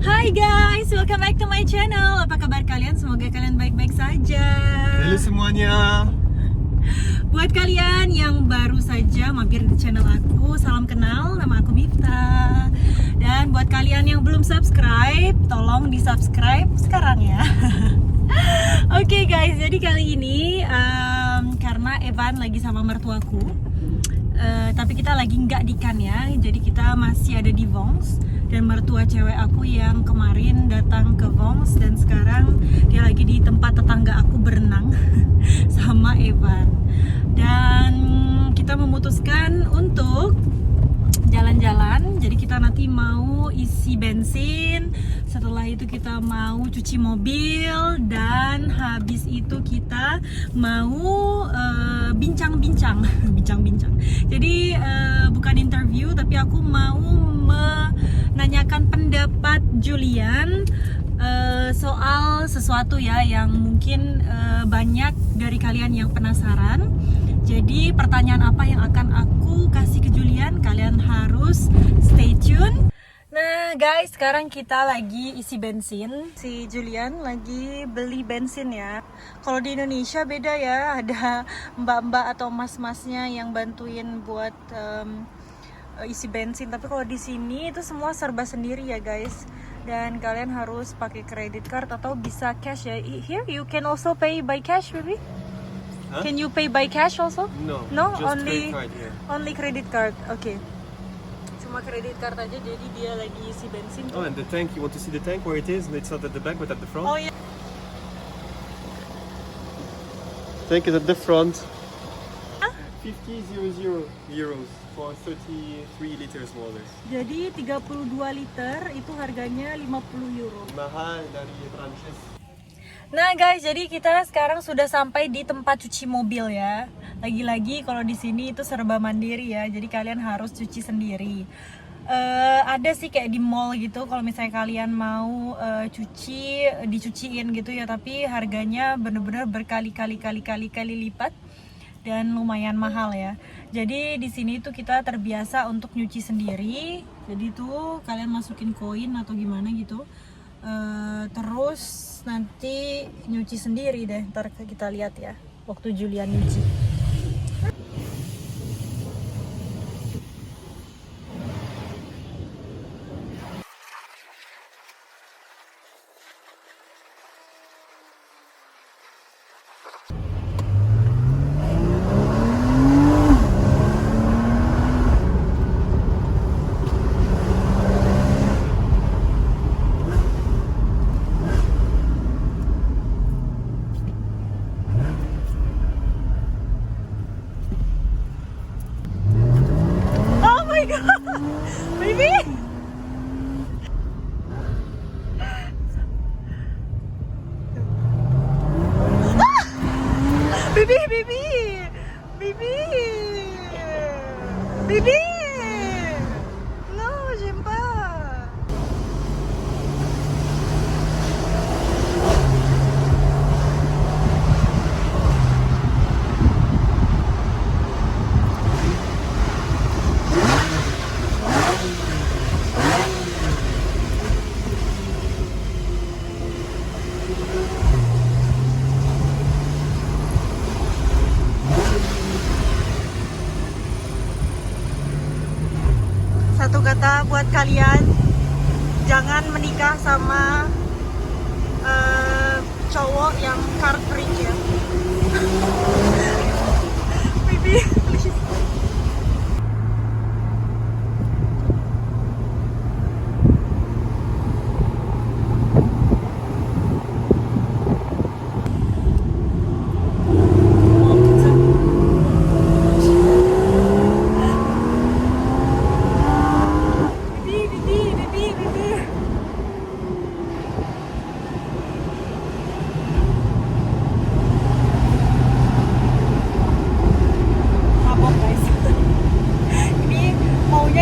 Hai guys, welcome back to my channel. Apa kabar kalian? Semoga kalian baik-baik saja. Halo semuanya. Buat kalian yang baru saja mampir di channel aku, salam kenal, nama aku Mifta. Dan buat kalian yang belum subscribe, tolong di subscribe sekarang ya. Oke guys, jadi kali ini karena Evan lagi sama mertuaku, tapi kita lagi nggak di Cannes ya, jadi kita masih ada di Vence. Dan mertua cewek aku yang kemarin datang ke Vence dan sekarang dia lagi di tempat tetangga aku berenang sama Evan. Dan kita memutuskan untuk jalan-jalan, jadi kita nanti mau isi bensin, setelah itu kita mau cuci mobil, dan habis itu kita mau bincang-bincang bincang-bincang. Jadi bukan interview, tapi aku mau menanyakan pendapat Julian soal sesuatu ya yang mungkin banyak dari kalian yang penasaran. Jadi pertanyaan apa yang akan aku kasih ke Julian, kalian harus stay tune. Nah guys, sekarang kita lagi isi bensin. Si Julian lagi beli bensin ya. Kalau di Indonesia beda ya, ada mbak-mbak atau mas-masnya yang bantuin buat isi bensin. Tapi kalau di sini itu semua serba sendiri ya guys. Dan kalian harus pakai credit card atau bisa cash ya. Here you can also pay by cash, baby. Huh? Can you pay by cash also? No, No, just only credit card here. only credit card. Okay. Cuma credit card aja, jadi dia lagi isi bensin. Oh, and the tank, you want to see the tank where it is? It's not at the back but at the front. Oh ya. Tank is at the front. 50,000 euros for 33 liters more or less. Jadi 32 liter itu harganya 50 euro. Mahal dari Prancis. Nah guys, jadi kita sekarang sudah sampai di tempat cuci mobil ya. Lagi-lagi kalau di sini itu serba mandiri ya, jadi kalian harus cuci sendiri. Ada sih kayak di mall gitu, kalau misalnya kalian mau dicuciin gitu ya, tapi harganya bener-bener berkali-kali lipat dan lumayan mahal ya. Jadi di sini tuh kita terbiasa untuk nyuci sendiri. Jadi tuh kalian masukin koin atau gimana gitu. Terus nanti nyuci sendiri deh, ntar kita lihat ya waktu Julian nyuci. Oh my god, baby! Baby, baby, baby, baby. No, j'aime pas. Satu kata buat kalian, jangan menikah sama cowok yang car freak ya. Baby, please.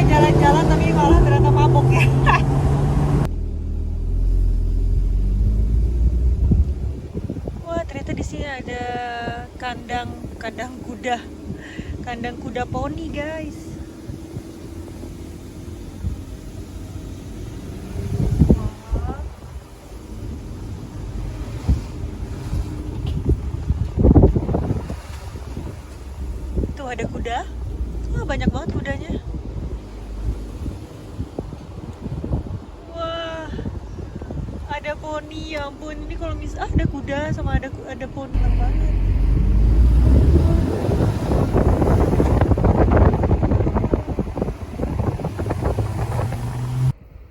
Jalan-jalan tapi malah ternyata mabuk ya. Wah, ternyata di sini ada kandang kuda poni guys. kuda. Wah, banyak banget kudanya. Wah, ada poni, ya ampun. Ini kalau ada kuda sama ada poni, enak banget.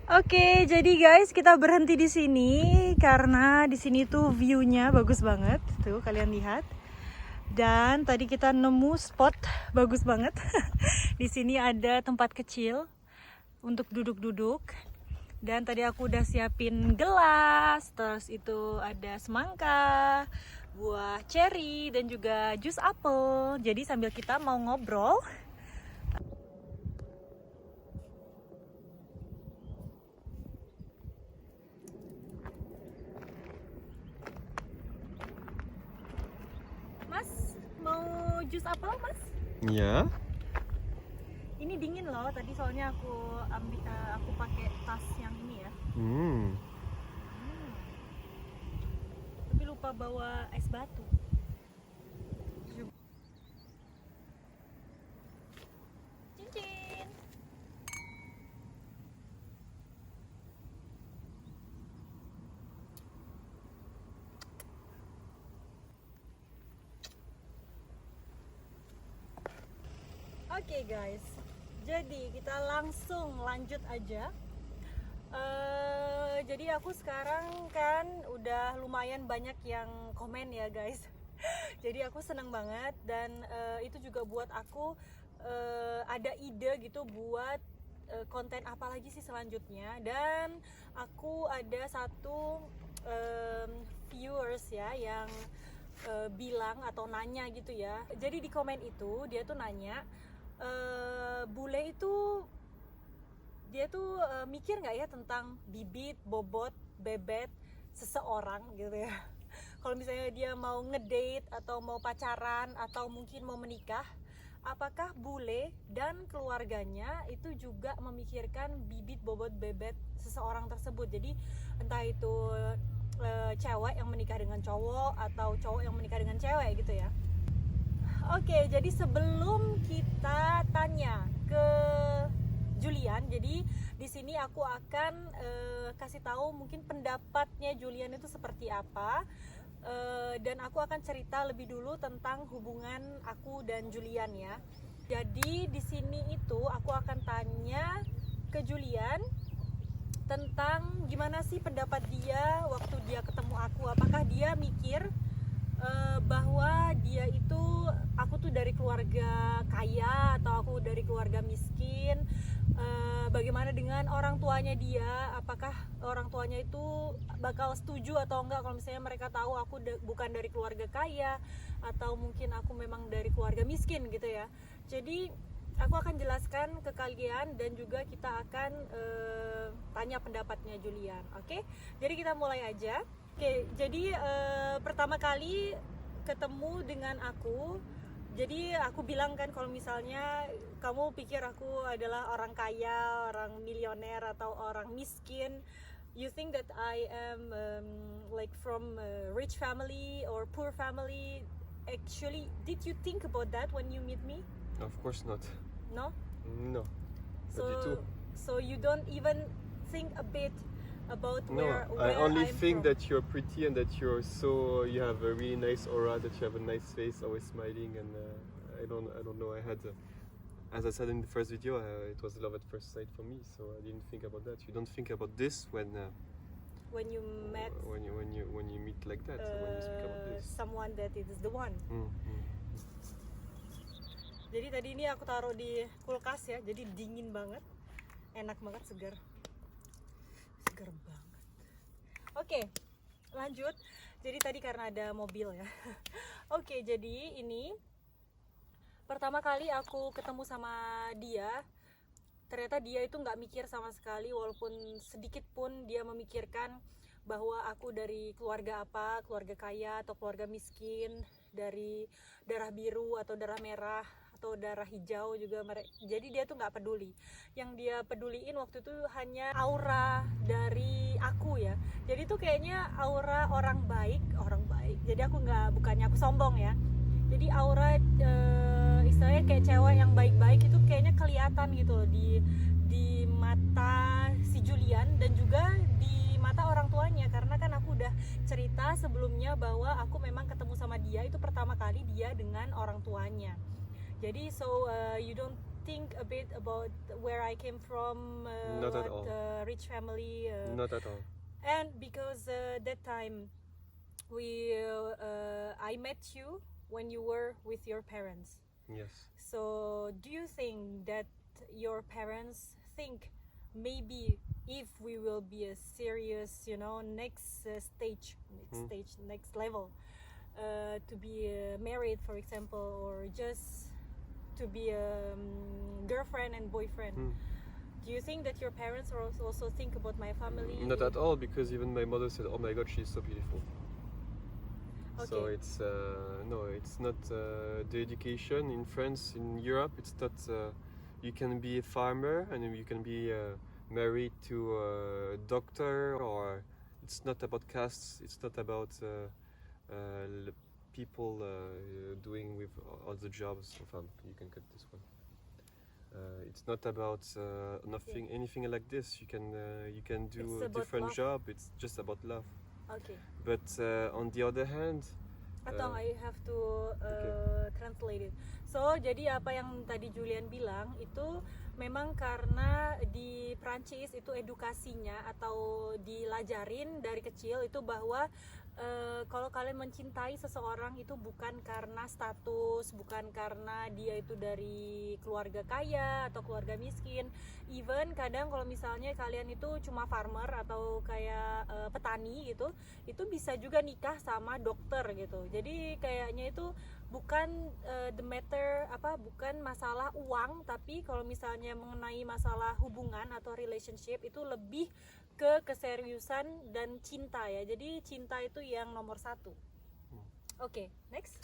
Oke, jadi guys, kita berhenti di sini karena di sini tuh view-nya bagus banget. Tuh, kalian lihat. Dan tadi kita nemu spot bagus banget. Di sini ada tempat kecil untuk duduk-duduk. Dan tadi aku udah siapin gelas, terus itu ada semangka, buah cherry, dan juga jus apel. Jadi sambil kita mau ngobrol. Mas, mau jus apel, Mas? Ya. Ini dingin loh, tadi soalnya aku pakai tas yang ini ya. Tapi lupa bawa es batu. Cincin. Oke guys, jadi kita langsung lanjut aja. Jadi aku sekarang kan udah lumayan banyak yang komen ya guys. Jadi aku seneng banget dan itu juga buat aku ada ide gitu buat konten apa lagi sih selanjutnya. Dan aku ada satu viewers ya yang bilang atau nanya gitu ya. Jadi di komen itu dia tuh nanya, bule itu dia tuh mikir nggak ya tentang bibit, bobot, bebet seseorang gitu ya. Kalau misalnya dia mau ngedate atau mau pacaran atau mungkin mau menikah, apakah bule dan keluarganya itu juga memikirkan bibit, bobot, bebet seseorang tersebut. Jadi entah itu cewek yang menikah dengan cowok atau cowok yang menikah dengan cewek gitu ya. Oke, jadi sebelum kita tanya ke Julian, jadi di sini aku akan kasih tahu mungkin pendapatnya Julian itu seperti apa, dan aku akan cerita lebih dulu tentang hubungan aku dan Julian ya. Jadi di sini itu aku akan tanya ke Julian tentang gimana sih pendapat dia waktu dia ketemu aku. Apakah dia mikir bahwa dia itu, aku tuh dari keluarga kaya atau aku dari keluarga miskin, bagaimana dengan orang tuanya dia, apakah orang tuanya itu bakal setuju atau enggak kalau misalnya mereka tahu aku bukan dari keluarga kaya atau mungkin aku memang dari keluarga miskin gitu ya. Jadi aku akan jelaskan ke kalian dan juga kita akan tanya pendapatnya Julian. Oke, jadi kita mulai aja. Oke, jadi pertama kali ketemu dengan aku, jadi aku bilang kan kalau misalnya kamu pikir aku adalah orang kaya, orang milioner atau orang miskin, you think that I am like from a rich family or poor family. Actually, did you think about that when you meet me? Of course not. No? No. Not du tout. So you don't even think a bit about No, where I only I'm think from. that you're pretty and that you have a really nice aura, that you have a nice face, always smiling, and I don't know. I had, as I said in the first video, it was love at first sight for me. So I didn't think about that. You don't think about this when you met when you meet like that. When you speak about this. someone that is the one. Jadi tadi ini aku taruh di kulkas ya, jadi dingin banget, enak banget, segar banget. Oke, lanjut. Jadi tadi karena ada mobil ya. Oke, jadi ini pertama kali aku ketemu sama dia, ternyata dia itu nggak mikir sama sekali, walaupun sedikit pun dia memikirkan bahwa aku dari keluarga apa, keluarga kaya atau keluarga miskin, dari darah biru atau darah merah atau darah hijau juga. Jadi dia tuh nggak peduli. Yang dia peduliin waktu itu hanya aura dari aku ya. Jadi tuh kayaknya aura orang baik. Jadi aku bukannya aku sombong ya. Jadi aura istilahnya kayak cewek yang baik-baik itu kayaknya kelihatan gitu loh di mata si Julian dan juga di mata orang tuanya, karena kan aku udah cerita sebelumnya bahwa aku memang ketemu sama dia itu pertama kali dia dengan orang tuanya. Jadi you don't think a bit about where I came from, Not at all. Rich family, Not at all. and because that time I met you when you were with your parents. Yes. So do you think that your parents think maybe if we will be a serious, next stage, next level, to be married, for example, or just to be a girlfriend and boyfriend? Do you think that your parents also think about my family? Not at all, because even my mother said, "Oh my God, she's so beautiful." So Okay. it's no, it's not the education in France, in Europe. It's not. You can be a farmer and you can be married to a doctor, or it's not about castes. It's not about people doing with all the jobs. You can cut this one. It's not about anything like this. You can do It's a about different love. job. It's just about love. Okay. But on the other hand, Atau I have to translate it. So jadi apa yang tadi Julian bilang itu memang karena di Prancis itu edukasinya atau dilajarin dari kecil itu bahwa kalau kalian mencintai seseorang itu bukan karena status, bukan karena dia itu dari keluarga kaya atau keluarga miskin. Even kadang kalau misalnya kalian itu cuma farmer atau kayak petani gitu, itu bisa juga nikah sama dokter gitu. Jadi kayaknya itu bukan bukan masalah uang, tapi kalau misalnya mengenai masalah hubungan atau relationship itu lebih ke keseriusan dan cinta ya. Jadi cinta itu yang nomor satu. Okay, next.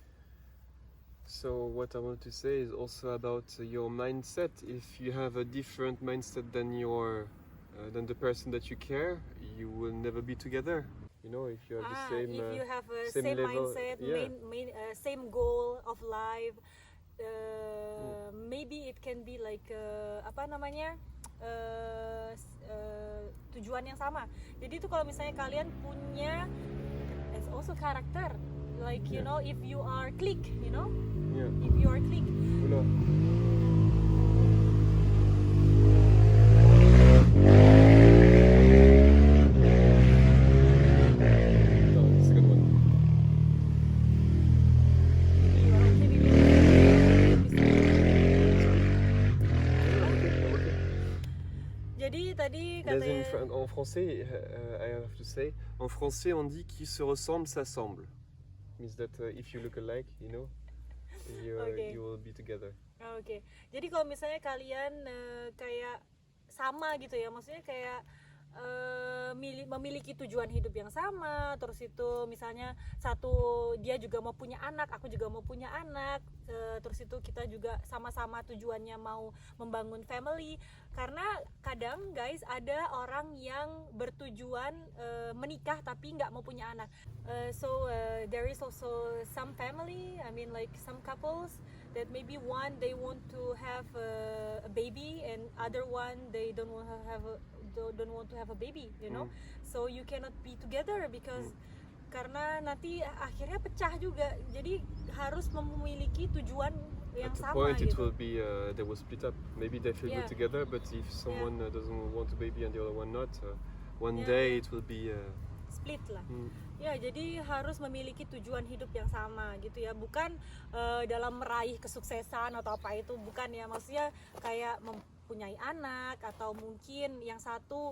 so what I want to say is also about your mindset. If you have a different mindset than than the person that you care, you will never be together. You know, if you have the same if you have a same same level, mindset, yeah. same goal of life, maybe it can be like tujuan yang sama. Jadi itu kalau misalnya kalian punya, it's also character, like you Yeah. know, if you are click, Yeah. if you are click. Oula. No, it's a good one. Jadi tadi There's katanya en français, I have to say, en français on dit qui se ressemble s'assemble. Means that if you look alike, Okay. you will be together. Oke. Jadi kalau misalnya kalian kayak sama gitu ya, maksudnya kayak memiliki tujuan hidup yang sama, terus itu misalnya dia juga mau punya anak, aku juga mau punya anak, terus itu kita juga sama-sama tujuannya mau membangun family. Karena kadang guys ada orang yang bertujuan menikah tapi nggak mau punya anak. So there is also some family, I mean like some couples that maybe one they want to have a baby and other one they don't want to have a baby, so you cannot be together because karena nanti akhirnya pecah juga. Jadi harus memiliki tujuan yang At the sama point it gitu. will be they will split up. Maybe they feel Yeah. good together, but if someone doesn't want a baby and the other one not, one Yeah, day yeah. it will be. Split lah. Mm. Ya, jadi harus memiliki tujuan hidup yang sama gitu ya. Bukan dalam meraih kesuksesan atau apa itu, bukan ya. Maksudnya kayak mempunyai anak atau mungkin yang satu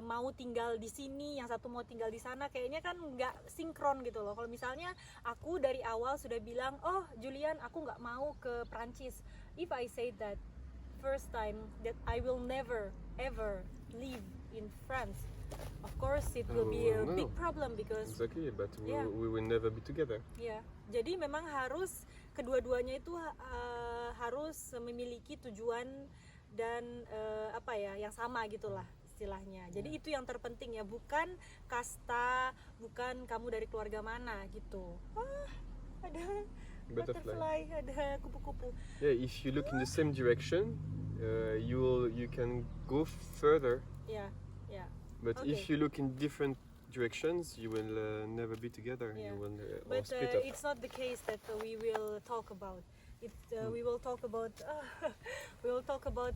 mau tinggal di sini, yang satu mau tinggal di sana, kayaknya kan nggak sinkron gitu loh. Kalau misalnya aku dari awal sudah bilang, oh Julian aku nggak mau ke Prancis. If I say that first time that I will never ever live in France, of course it will be a No. big problem because Exactly, but Yeah. we will never be together. ya, jadi memang harus kedua-duanya itu harus memiliki tujuan dan yang sama gitulah istilahnya. Jadi itu yang terpenting ya, bukan kasta, bukan kamu dari keluarga mana gitu. Ada Butterfly. ada kupu-kupu. Yeah, if you look in the same direction, you can go further. Ya, ya. But Okay. if you look in different directions, you will never be together. Yeah. You will or But split up. it's not the case that we will talk about. We will talk about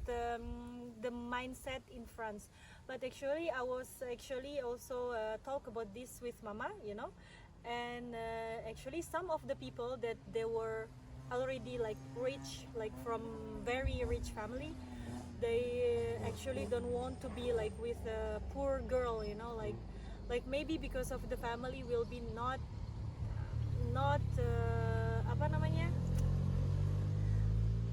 the mindset in France. But actually, I was actually also talk about this with Mama, and actually some of the people that they were already like rich, like from very rich family, they actually don't want to be like with a poor girl, like maybe because of the family will be not apa namanya,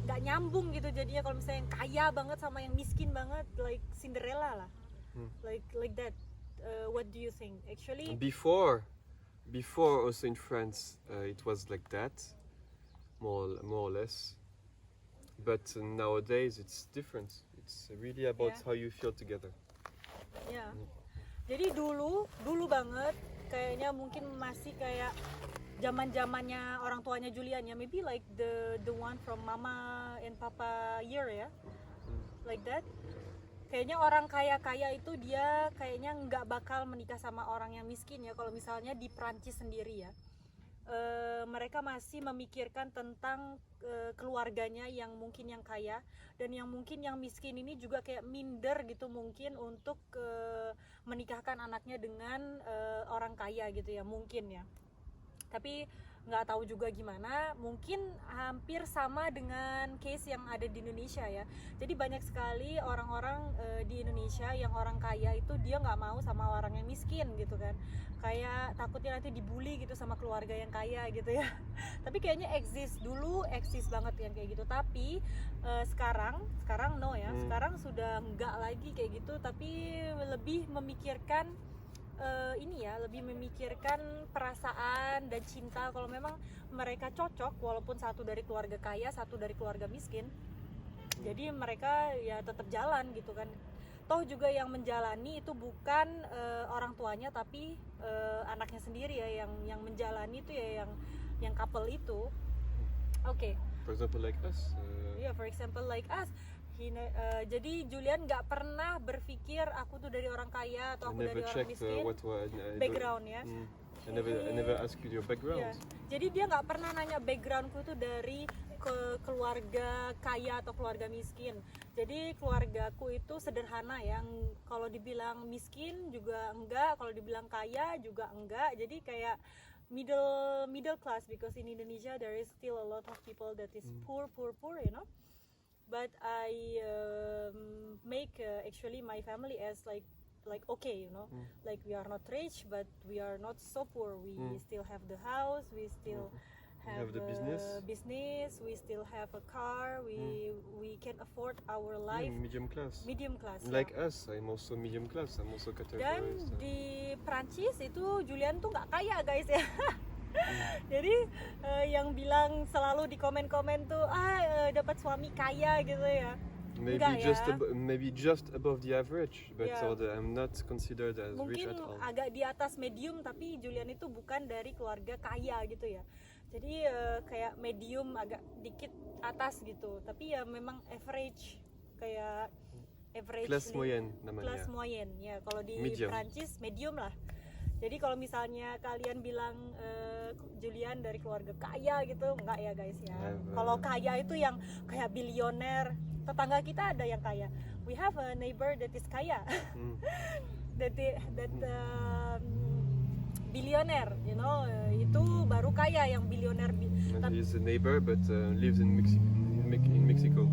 nggak nyambung gitu jadinya kalau misalnya yang kaya banget sama yang miskin banget, like Cinderella lah, like that. What do you think actually? Before also in France, it was like that, more or less. But nowadays it's different. It's really about how you feel together. Ya. Jadi dulu banget kayaknya mungkin masih kayak zaman-zamannya orang tuanya Julian ya, maybe like the one from Mama and Papa year ya. Like that. Kayaknya orang kaya-kaya itu dia kayaknya nggak bakal menikah sama orang yang miskin ya. Kalau misalnya di Prancis sendiri ya, mereka masih memikirkan tentang keluarganya yang mungkin yang kaya, dan yang mungkin yang miskin ini juga kayak minder gitu mungkin untuk menikahkan anaknya dengan orang kaya gitu ya, mungkin ya. Tapi nggak tahu juga gimana, mungkin hampir sama dengan case yang ada di Indonesia ya. Jadi banyak sekali orang-orang di Indonesia yang orang kaya itu dia nggak mau sama orang yang miskin gitu kan, kayak takutnya nanti dibully gitu sama keluarga yang kaya gitu ya. Tapi kayaknya dulu eksis banget yang kayak gitu, tapi sekarang no ya, sekarang sudah nggak lagi kayak gitu, tapi lebih memikirkan lebih memikirkan perasaan dan cinta. Kalau memang mereka cocok, walaupun satu dari keluarga kaya, satu dari keluarga miskin, jadi mereka ya tetap jalan gitu kan. Toh juga yang menjalani itu bukan orang tuanya, tapi anaknya sendiri ya, yang menjalani itu ya yang couple itu. Oke. For example, like us. For example like us. Jadi Julian nggak pernah berpikir aku tuh dari orang kaya atau aku dari orang miskin. Background ya. I never ask you your background. Yeah. Jadi dia nggak pernah nanya backgroundku itu dari keluarga kaya atau keluarga miskin. Jadi keluargaku itu sederhana, yang kalau dibilang miskin juga enggak, kalau dibilang kaya juga enggak. Jadi kayak middle class, because in Indonesia there is still a lot of people that is poor, But I make actually my family as like okay, like we are not rich, but we are not so poor. We still have the house, we still have the business, we still have a car, we can afford our life. Medium class. Like us, I'm also medium class. I'm also categorized. Dan di Prancis itu Julian tuh nggak kaya guys ya. Jadi yang bilang selalu di komen-komen tuh dapat suami kaya gitu ya. Maybe just above the average, but I'm not considered as rich at all. Mungkin agak di atas medium, tapi Julian itu bukan dari keluarga kaya gitu ya. Jadi kayak medium, agak dikit atas gitu. Tapi ya memang average, kayak average. Kelas moyenne namanya. Kelas moyenne ya. Kalau di Prancis medium lah. Jadi kalau misalnya kalian bilang Julian dari keluarga kaya gitu, enggak ya guys ya. Kalau kaya itu yang kayak bilioner. Tetangga kita ada yang kaya. We have a neighbor that is kaya. that billionaire, itu baru kaya yang billioner. He's a neighbor but lives in Mexico.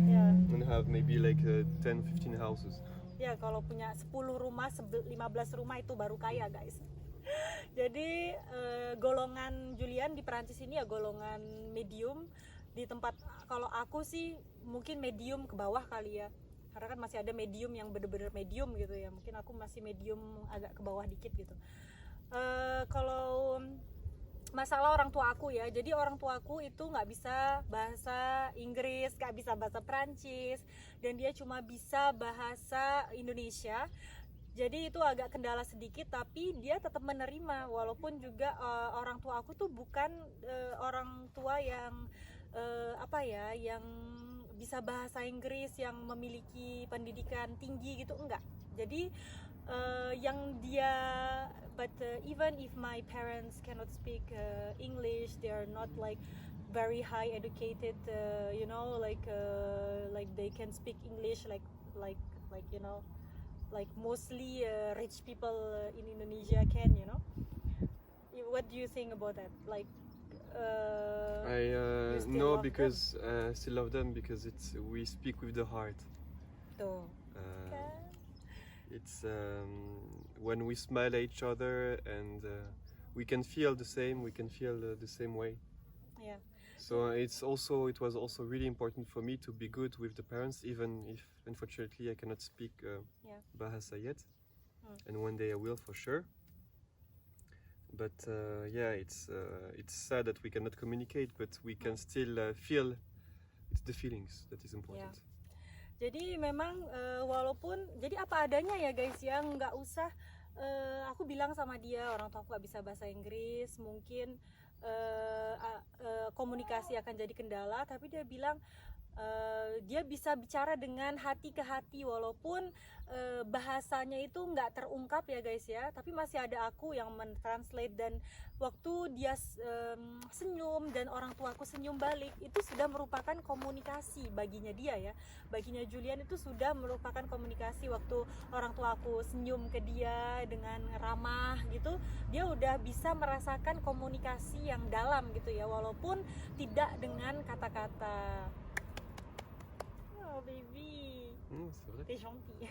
Yeah. And have maybe like 10-15 houses. Ya, kalau punya 10 rumah, 15 rumah itu baru kaya guys. Jadi golongan Julian di Perancis ini ya golongan medium. Di tempat, kalau aku sih mungkin medium ke bawah kali ya, karena kan masih ada medium yang bener-bener medium gitu ya. Mungkin aku masih medium agak ke bawah dikit gitu. Kalau masalah orang tua aku ya, jadi orang tua aku itu nggak bisa bahasa Inggris, nggak bisa bahasa Prancis, dan dia cuma bisa bahasa Indonesia. Jadi itu agak kendala sedikit, tapi dia tetap menerima walaupun juga orang tua aku tuh bukan orang tua yang yang bisa bahasa Inggris, yang memiliki pendidikan tinggi gitu, enggak. Jadi yang dia even if my parents cannot speak English, they are not like very high educated, like they can speak English like like mostly rich people in Indonesia can, What do you think about that? Like I you still no, love because I still love them because we speak with the heart. tuh. Uh, It's when we smile at each other and we can feel the same. We can feel the same way. Yeah. So it was also really important for me to be good with the parents, even if unfortunately I cannot speak Bahasa yet, and one day I will for sure. But it's sad that we cannot communicate, but we can still feel. It's the feelings that is important. Yeah. Jadi memang walaupun jadi apa adanya ya guys ya, nggak usah aku bilang sama dia orang tua aku nggak bisa bahasa Inggris, mungkin komunikasi akan jadi kendala, tapi dia bilang dia bisa bicara dengan hati ke hati walaupun bahasanya itu nggak terungkap ya guys ya, tapi masih ada aku yang mentranslate, dan waktu dia senyum dan orang tuaku senyum balik, itu sudah merupakan komunikasi baginya dia ya, baginya Julian itu sudah merupakan komunikasi. Waktu orang tuaku senyum ke dia dengan ramah gitu, dia udah bisa merasakan komunikasi yang dalam gitu ya, walaupun tidak dengan kata-kata. Oh baby, C'est vrai. t'es gentil.